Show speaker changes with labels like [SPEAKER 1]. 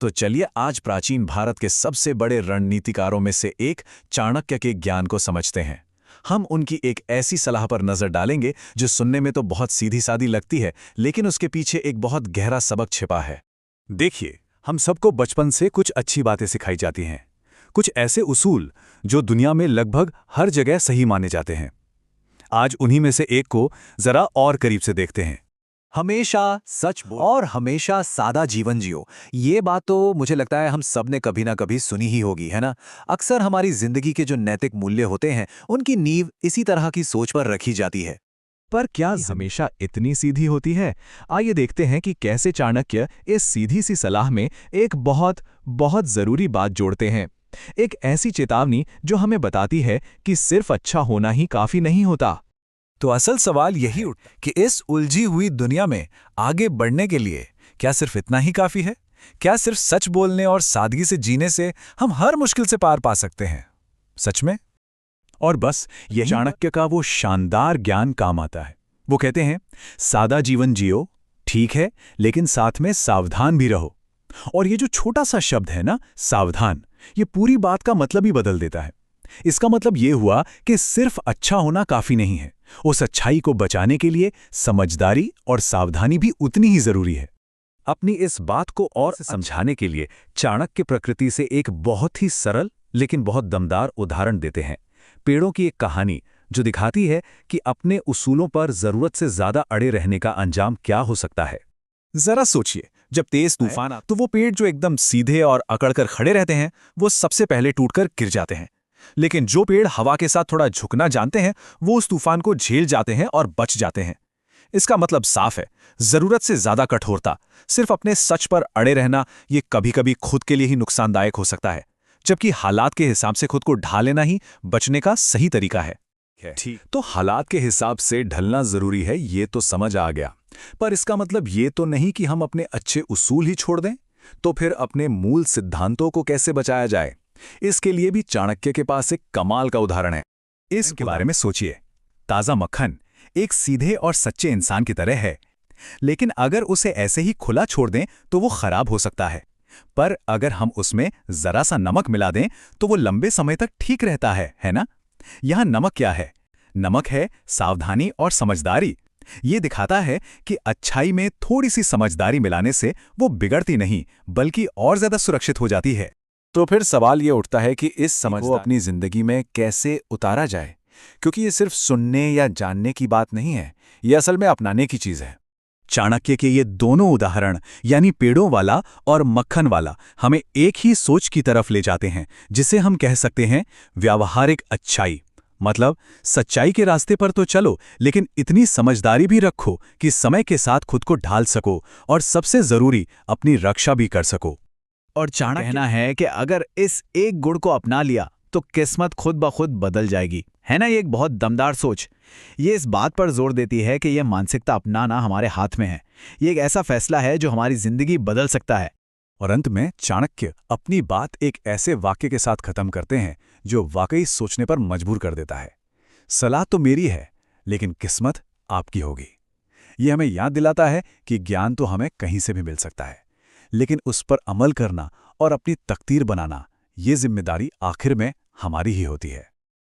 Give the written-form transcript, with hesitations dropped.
[SPEAKER 1] तो चलिए आज प्राचीन भारत के सबसे बड़े रणनीतिकारों में से एक चाणक्य के ज्ञान को समझते हैं। हम उनकी एक ऐसी सलाह पर नजर डालेंगे जो सुनने में तो बहुत सीधी सादी लगती है, लेकिन उसके पीछे एक बहुत गहरा सबक छिपा है।
[SPEAKER 2] देखिए, हम सबको बचपन से कुछ अच्छी बातें सिखाई जाती हैं, कुछ ऐसे उसूल जो दुनिया में लगभग हर जगह सही माने जाते हैं। आज उन्हीं में से एक को जरा और करीब से देखते हैं।
[SPEAKER 3] हमेशा सच बोलो और हमेशा सादा जीवन जियो। ये बात तो मुझे लगता है हम सब ने कभी ना कभी सुनी ही होगी, है ना। अक्सर हमारी जिंदगी के जो नैतिक मूल्य होते हैं उनकी नींव इसी तरह की सोच पर रखी जाती है।
[SPEAKER 2] पर क्या हमेशा इतनी सीधी होती है? आइए देखते हैं कि कैसे चाणक्य इस सीधी सी सलाह में एक बहुत बहुत जरूरी बात जोड़ते हैं। एक ऐसी चेतावनी जो हमें बताती है कि सिर्फ अच्छा होना ही काफी नहीं होता।
[SPEAKER 1] तो असल सवाल यही उठता कि इस उलझी हुई दुनिया में आगे बढ़ने के लिए क्या सिर्फ इतना ही काफी है? क्या सिर्फ सच बोलने और सादगी से जीने से हम हर मुश्किल से पार पा सकते हैं? सच में?
[SPEAKER 2] और बस यही चाणक्य का वो शानदार ज्ञान काम आता है। वो कहते हैं, सादा जीवन जियो, ठीक है, लेकिन साथ में सावधान भी रहो। और ये जो छोटा सा शब्द है ना, सावधान, ये पूरी बात का मतलब ही बदल देता है। इसका मतलब ये हुआ कि सिर्फ अच्छा होना काफी नहीं है, उस अच्छाई को बचाने के लिए समझदारी और सावधानी भी उतनी ही जरूरी है। अपनी इस बात को और समझाने के लिए चाणक्य प्रकृति से एक बहुत ही सरल लेकिन बहुत दमदार उदाहरण देते हैं। पेड़ों की एक कहानी जो दिखाती है कि अपने उसूलों पर जरूरत से ज्यादा अड़े रहने का अंजाम क्या हो सकता है।
[SPEAKER 1] जरा सोचिए, जब तेज तूफान आता तो वो पेड़ जो एकदम सीधे और अकड़कर खड़े रहते हैं वो सबसे पहले टूटकर गिर जाते हैं। लेकिन जो पेड़ हवा के साथ थोड़ा झुकना जानते हैं वो उस तूफान को झेल जाते हैं और बच जाते हैं। इसका मतलब साफ है, जरूरत से ज्यादा कठोरता, सिर्फ अपने सच पर अड़े रहना, ये कभी-कभी खुद के लिए ही नुकसानदायक हो सकता है, जबकि हालात के हिसाब से खुद को ढाल लेना ही बचने का सही तरीका है।
[SPEAKER 2] ठीक, तो हालात के हिसाब से ढलना जरूरी है, ये तो समझ आ गया। पर इसका मतलब ये तो नहीं कि हम अपने अच्छे उसूल ही छोड़ दें। तो फिर अपने मूल सिद्धांतों को कैसे बचाया जाए? इसके लिए भी चाणक्य के पास एक कमाल का उदाहरण है। इसके बारे में सोचिए। ताजा मक्खन एक सीधे और सच्चे इंसान की तरह है, लेकिन अगर उसे ऐसे ही खुला छोड़ दें तो वो खराब हो सकता है। पर अगर हम उसमें जरा सा नमक मिला दें तो वो लंबे समय तक ठीक रहता है ना? यहां नमक क्या है? नमक है सावधानी और समझदारी। ये दिखाता है कि अच्छाई में थोड़ी सी समझदारी मिलाने से वो बिगड़ती नहीं, बल्कि और ज्यादा सुरक्षित हो जाती है।
[SPEAKER 1] तो फिर सवाल ये उठता है कि इस समझ को अपनी जिंदगी में कैसे उतारा जाए, क्योंकि ये सिर्फ सुनने या जानने की बात नहीं है, ये असल में अपनाने की चीज है।
[SPEAKER 2] चाणक्य के ये दोनों उदाहरण, यानी पेड़ों वाला और मक्खन वाला, हमें एक ही सोच की तरफ ले जाते हैं, जिसे हम कह सकते हैं व्यावहारिक अच्छाई। मतलब सच्चाई के रास्ते पर तो चलो, लेकिन इतनी समझदारी भी रखो कि समय के साथ खुद को ढाल सको और सबसे जरूरी अपनी रक्षा भी कर सको।
[SPEAKER 3] और चाणक्य कहना है कि अगर इस एक गुण को अपना लिया तो किस्मत खुद ब खुद बदल जाएगी, है ना। ये एक बहुत दमदार सोच। ये इस बात पर जोर देती है कि यह मानसिकता अपनाना हमारे हाथ में है। ये एक ऐसा फैसला है जो हमारी जिंदगी बदल सकता है।
[SPEAKER 2] और अंत में चाणक्य अपनी बात एक ऐसे वाक्य के साथ खत्म करते हैं जो वाकई सोचने पर मजबूर कर देता है। सलाह तो मेरी है, लेकिन किस्मत आपकी होगी। ये हमें याद दिलाता है कि ज्ञान तो हमें कहीं से भी मिल सकता है, लेकिन उस पर अमल करना और अपनी तकदीर बनाना, ये जिम्मेदारी आखिर में हमारी ही होती है।